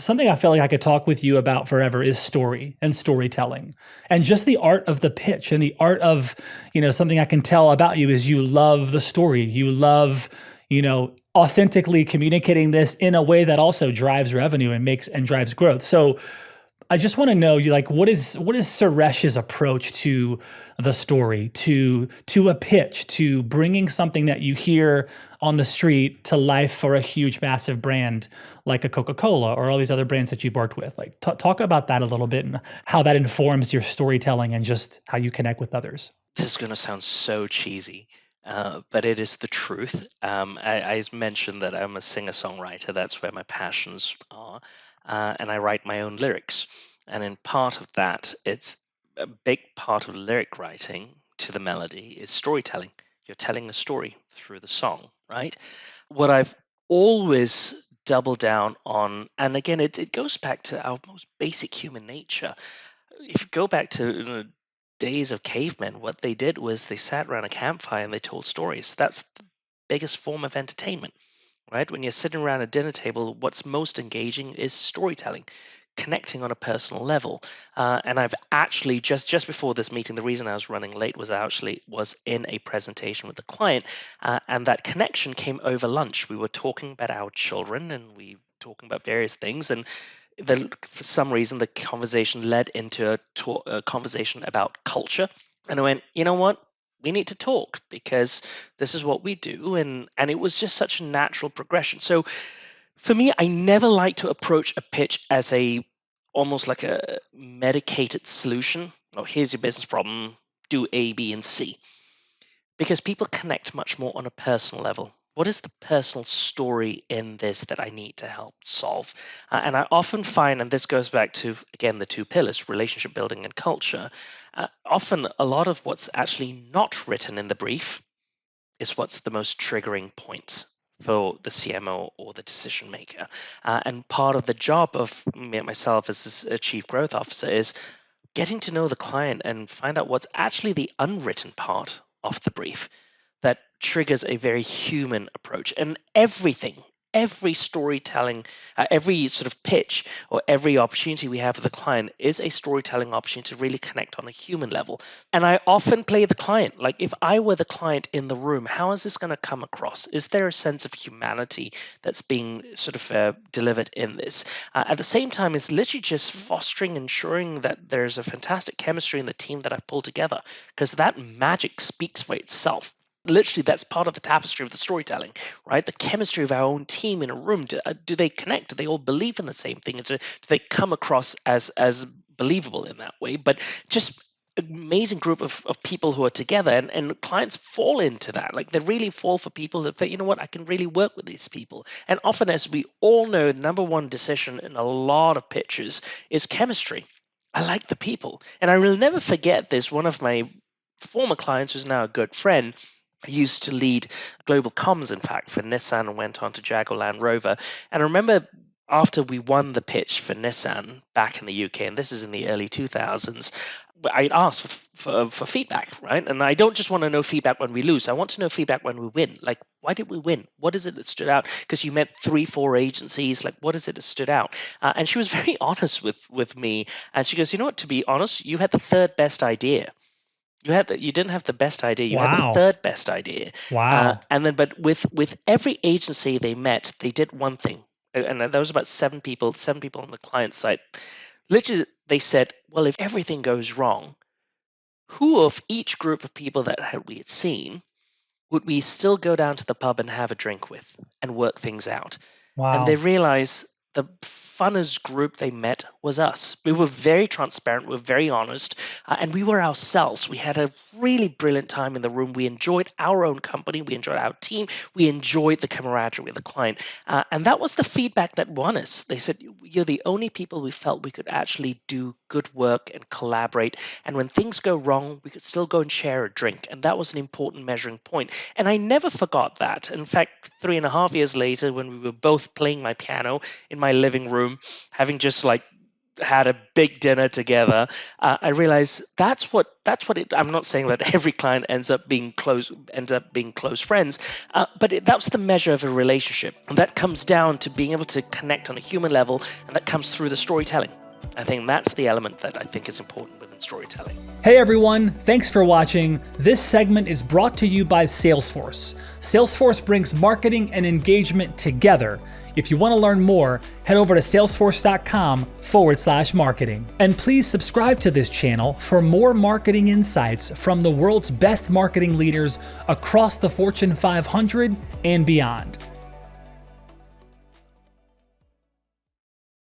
something I feel like I could talk with you about forever is story and storytelling and just the art of the pitch and the art of, something I can tell about you is you love the story. You love, authentically communicating this in a way that also drives revenue and drives growth. So I just want to know, you like, what is Suresh's approach to the story, to a pitch, to bringing something that you hear on the street to life for a huge, massive brand like a Coca-Cola or all these other brands that you've worked with? Like, talk about that a little bit and how that informs your storytelling and just how you connect with others. This is going to sound so cheesy, but it is the truth. I mentioned that I'm a singer-songwriter. That's where my passions are. And I write my own lyrics. And in part of that, it's a big part of lyric writing to the melody is storytelling. You're telling a story through the song, right? What I've always doubled down on, and again, it goes back to our most basic human nature. If you go back to days of cavemen, what they did was they sat around a campfire and they told stories. That's the biggest form of entertainment, right? When you're sitting around a dinner table, what's most engaging is storytelling, connecting on a personal level. And I've actually just before this meeting, the reason I was running late was I actually was in a presentation with a client, and that connection came over lunch. We were talking about our children and we talking about various things, and for some reason the conversation led into a conversation about culture, and I went, you know what, we need to talk because this is what we do, and it was just such a natural progression. So for me, I never like to approach a pitch as a almost like a medicated solution. Oh, here's your business problem, do A, B, and C, because people connect much more on a personal level. What is the personal story in this that I need to help solve? And I often find, and this goes back to, again, the two pillars, relationship building and culture. Often, a lot of what's actually not written in the brief is what's the most triggering points for the CMO or the decision maker. And part of the job of myself as a chief growth officer is getting to know the client and find out what's actually the unwritten part of the brief that triggers a very human approach. And every storytelling, every sort of pitch or every opportunity we have with a client is a storytelling opportunity to really connect on a human level. And I often play the client. Like, if I were the client in the room, how is this going to come across? Is there a sense of humanity that's being sort of delivered in this? At the same time, it's literally just fostering, ensuring that there's a fantastic chemistry in the team that I've pulled together, because that magic speaks for itself. Literally, that's part of the tapestry of the storytelling, right? The chemistry of our own team in a room. Do they connect? Do they all believe in the same thing? Do they come across as believable in that way? But just amazing group of people who are together, and clients fall into that. Like, they really fall for people that think, you know what, I can really work with these people. And often, as we all know, number one decision in a lot of pitches is chemistry. I like the people. And I will never forget this. One of my former clients, who's now a good friend, used to lead global comms, in fact, for Nissan, and went on to Jaguar Land Rover. And I remember after we won the pitch for Nissan back in the UK, and this is in the early 2000s, I asked for feedback, right? And I don't just want to know feedback when we lose. I want to know feedback when we win. Like, why did we win? What is it that stood out? Because you met 3-4 agencies. Like, what is it that stood out? And she was very honest with me. And she goes, you know what, to be honest, you had the third best idea. You didn't have the best idea. You had the Wow. third best idea. Wow. And then, but with every agency they met, they did one thing. And there was about 7 people on the client side. Literally, they said, well, if everything goes wrong, who of each group of people that we had seen would we still go down to the pub and have a drink with and work things out? And they Wow. realized the funnest group they met was us. We were very transparent, we were very honest, and we were ourselves. We had a really brilliant time in the room. We enjoyed our own company, we enjoyed our team, we enjoyed the camaraderie with the client. And that was the feedback that won us. They said, you're the only people we felt we could actually do good work and collaborate. And when things go wrong, we could still go and share a drink. And that was an important measuring point. And I never forgot that. In fact, 3.5 years later, when we were both playing my piano in my living room, having just like had a big dinner together, I realized I'm not saying that every client ends up being close friends, but that's the measure of a relationship. And that comes down to being able to connect on a human level, and that comes through the storytelling. I think that's the element that I think is important within storytelling. Hey everyone, thanks for watching. This segment is brought to you by Salesforce. Salesforce brings marketing and engagement together. If you want to learn more, head over to salesforce.com/marketing. And please subscribe to this channel for more marketing insights from the world's best marketing leaders across the Fortune 500 and beyond.